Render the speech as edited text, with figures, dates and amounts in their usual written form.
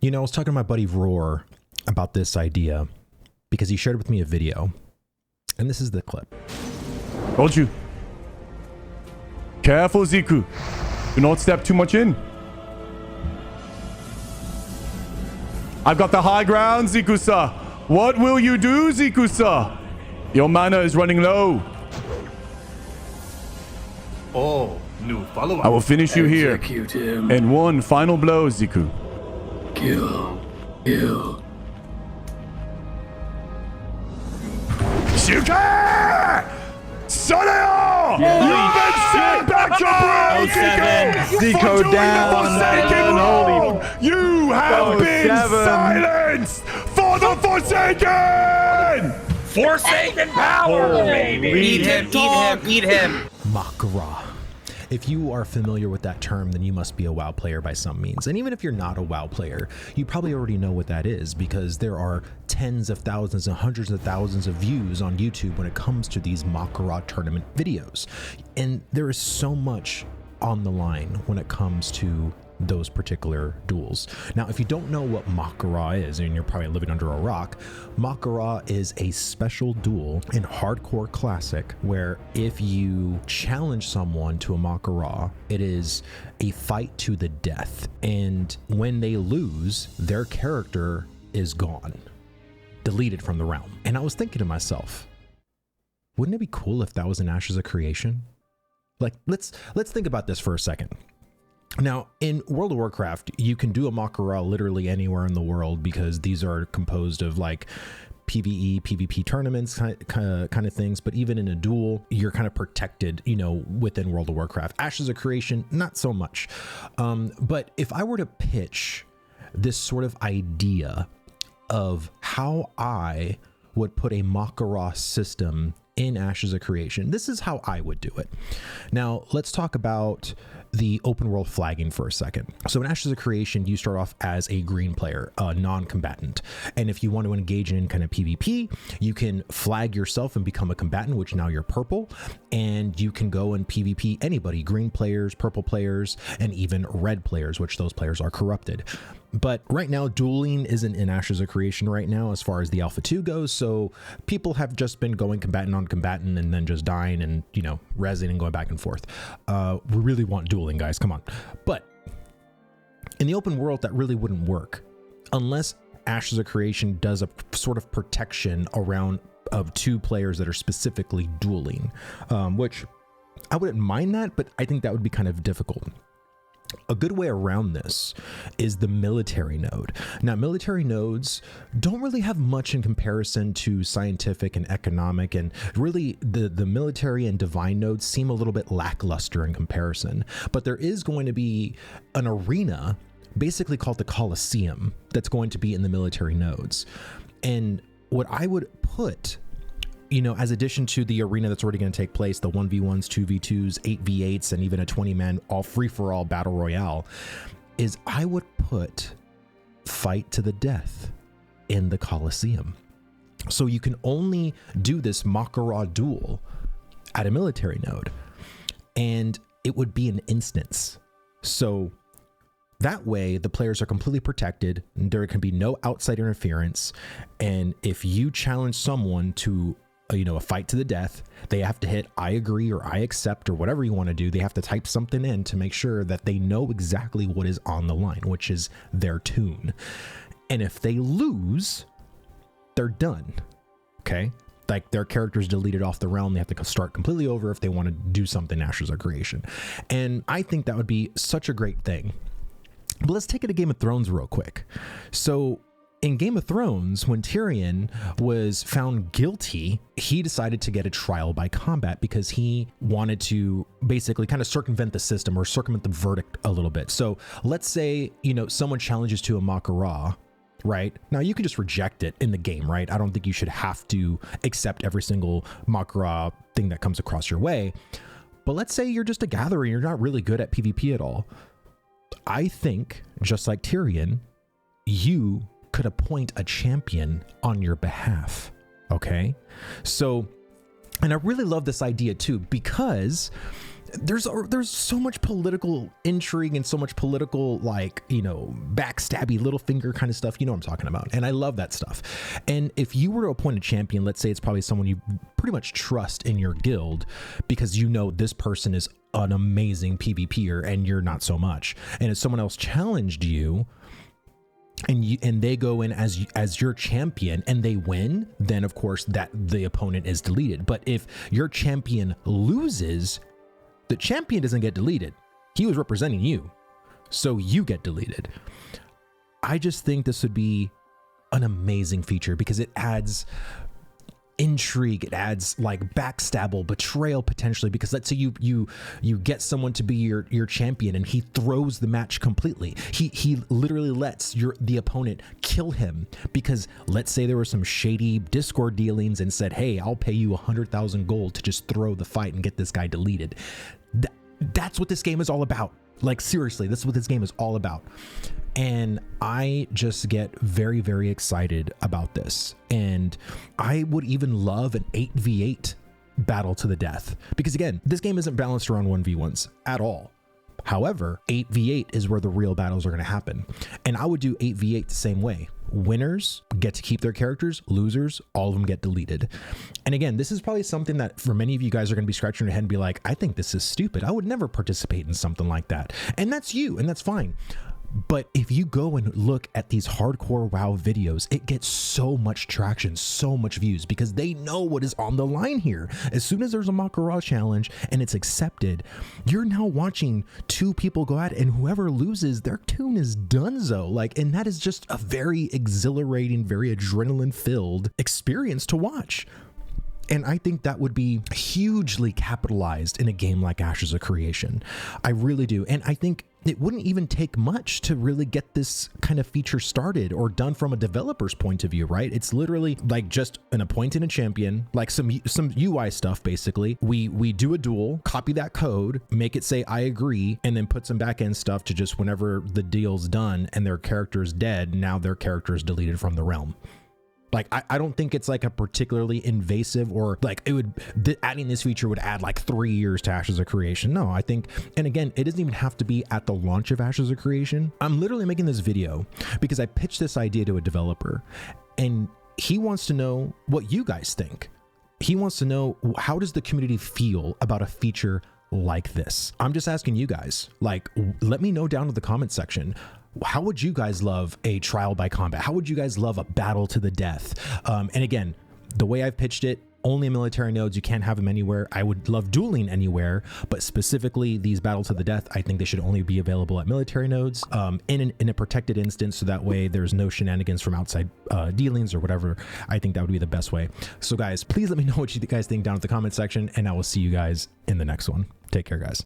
You know, I was talking to my buddy Roar about this idea because he shared with me a video, and this is the clip. Told you. Careful, Ziku. Do not step too much in. I've got the high ground, Ziku-sa. What will you do, Ziku-sa? Your mana is running low. Oh, new follow-up. I will finish you here. Execute him. And one final blow, Ziku. Kill. Kill. Shuka! Soneo! You've been sent back to Bro, Zico for down. doing the Forsaken role. You have been silenced for the Forsaken! Forsaken power, baby! Eat him, eat him, eat him! Makara. If you are familiar with that term, then you must be a WoW player by some means. And even if you're not a WoW player, you probably already know what that is because there are tens of thousands and hundreds of thousands of views on YouTube when it comes to these Makara tournament videos. And there is so much on the line when it comes to those particular duels. Now, if you don't know what Makara is, and you're probably living under a rock, Makara is a special duel in Hardcore Classic where if you challenge someone to a Makara, it is a fight to the death. And when they lose, their character is gone, deleted from the realm. And I was thinking to myself, wouldn't it be cool if that was in Ashes of Creation? Like, let's think about this for a second. Now, in World of Warcraft, you can do a Makara literally anywhere in the world because these are composed of like PvE, PvP tournaments kind of things. But even in a duel, you're kind of protected, you know, within World of Warcraft. Ashes of Creation, not so much. But if I were to pitch this sort of idea of how I would put a Makara system in Ashes of Creation, this is how I would do it. Now, let's talk about the open world flagging for a second. So in Ashes of Creation, you start off as a green player, a non-combatant. And if you want to engage in kind of PvP, you can flag yourself and become a combatant, which now you're purple. And you can go and PvP anybody, green players, purple players, and even red players, which those players are corrupted. But right now, dueling isn't in Ashes of Creation right now as far as the Alpha 2 goes. So people have just been going combatant on combatant and then just dying and, you know, rezzing and going back and forth. We really want dueling, guys. Come on. But in the open world, that really wouldn't work unless Ashes of Creation does a sort of protection around of two players that are specifically dueling, which I wouldn't mind that, but I think that would be kind of difficult. A good way around this is the military node. Now, military nodes don't really have much in comparison to scientific and economic, and really the military and divine nodes seem a little bit lackluster in comparison. But there is going to be an arena basically called the Colosseum that's going to be in the military nodes. And what I would put, you know, as addition to the arena that's already going to take place, the 1v1s, 2v2s, 8v8s, and even a 20-man all free-for-all battle royale, is I would put fight to the death in the Colosseum. So you can only do this Makara duel at a military node, and it would be an instance. So that way, the players are completely protected, and there can be no outside interference, and if you challenge someone to a fight to the death, they have to hit I agree or I accept or whatever you want to do. They have to type something in to make sure that they know exactly what is on the line, which is their tune. And if they lose, they're done. Okay? Like their character's deleted off the realm. They have to start completely over if they want to do something Ashes of Creation. And I think that would be such a great thing. But let's take it to Game of Thrones real quick. So in Game of Thrones, when Tyrion was found guilty, he decided to get a trial by combat because he wanted to basically kind of circumvent the system or circumvent the verdict a little bit. So let's say, someone challenges to a Makara, right? Now you can just reject it in the game, right? I don't think you should have to accept every single Makara thing that comes across your way. But let's say you're just a gatherer and you're not really good at PvP at all. I think, just like Tyrion, you could appoint a champion on your behalf. Okay. So, and I really love this idea too, because there's so much political intrigue and so much political, like, you know, backstabby little finger kind of stuff. You know what I'm talking about. And I love that stuff. And if you were to appoint a champion, let's say it's probably someone you pretty much trust in your guild because you know this person is an amazing PvPer and you're not so much. And if someone else challenged you, and they go in as your champion and they win, then of course that the opponent is deleted. But if your champion loses, the champion doesn't get deleted. He was representing you, so you get deleted. I just think this would be an amazing feature because it adds intrigue, it adds like backstabble, betrayal potentially, because let's say you get someone to be your champion and he throws the match completely. He literally lets the opponent kill him because let's say there were some shady Discord dealings and said, hey, I'll pay you 100,000 gold to just throw the fight and get this guy deleted. That's what this game is all about. Like, seriously, this is what this game is all about. And I just get very, very excited about this. And I would even love an 8v8 battle to the death. Because again, this game isn't balanced around 1v1s at all. However, 8v8 is where the real battles are going to happen. And I would do 8v8 the same way. Winners get to keep their characters, losers, all of them get deleted. And again, this is probably something that for many of you guys are going to be scratching your head and be like, I think this is stupid. I would never participate in something like that. And that's you, and that's fine. But if you go and look at these hardcore WoW videos, it gets so much traction, so much views, because they know what is on the line here. As soon as there's a Makara challenge and it's accepted, you're now watching two people go at it, and whoever loses, their tune is donezo. Like, and that is just a very exhilarating, very adrenaline-filled experience to watch. And I think that would be hugely capitalized in a game like Ashes of Creation. I really do. And I think it wouldn't even take much to really get this kind of feature started or done from a developer's point of view, right? It's literally like just an appointed a champion, like some UI stuff, basically. We do a duel, copy that code, make it say, I agree, and then put some back-end stuff to just whenever the deal's done and their character is dead, now their character is deleted from the realm. Like, I don't think it's like a particularly invasive or like adding this feature would add like 3 years to Ashes of Creation. No, I think, and again, it doesn't even have to be at the launch of Ashes of Creation. I'm literally making this video because I pitched this idea to a developer and he wants to know what you guys think. He wants to know, how does the community feel about a feature like this? I'm just asking you guys, like, let me know down in the comment section. How would you guys love a trial by combat? How would you guys love a battle to the death? And again, the way I've pitched it, only military nodes, you can't have them anywhere. I would love dueling anywhere, but specifically these battle to the death, I think they should only be available at military nodes in a protected instance, so that way there's no shenanigans from outside dealings or whatever. I think that would be the best way. So guys, please let me know what you guys think down in the comment section, and I will see you guys in the next one. Take care, guys.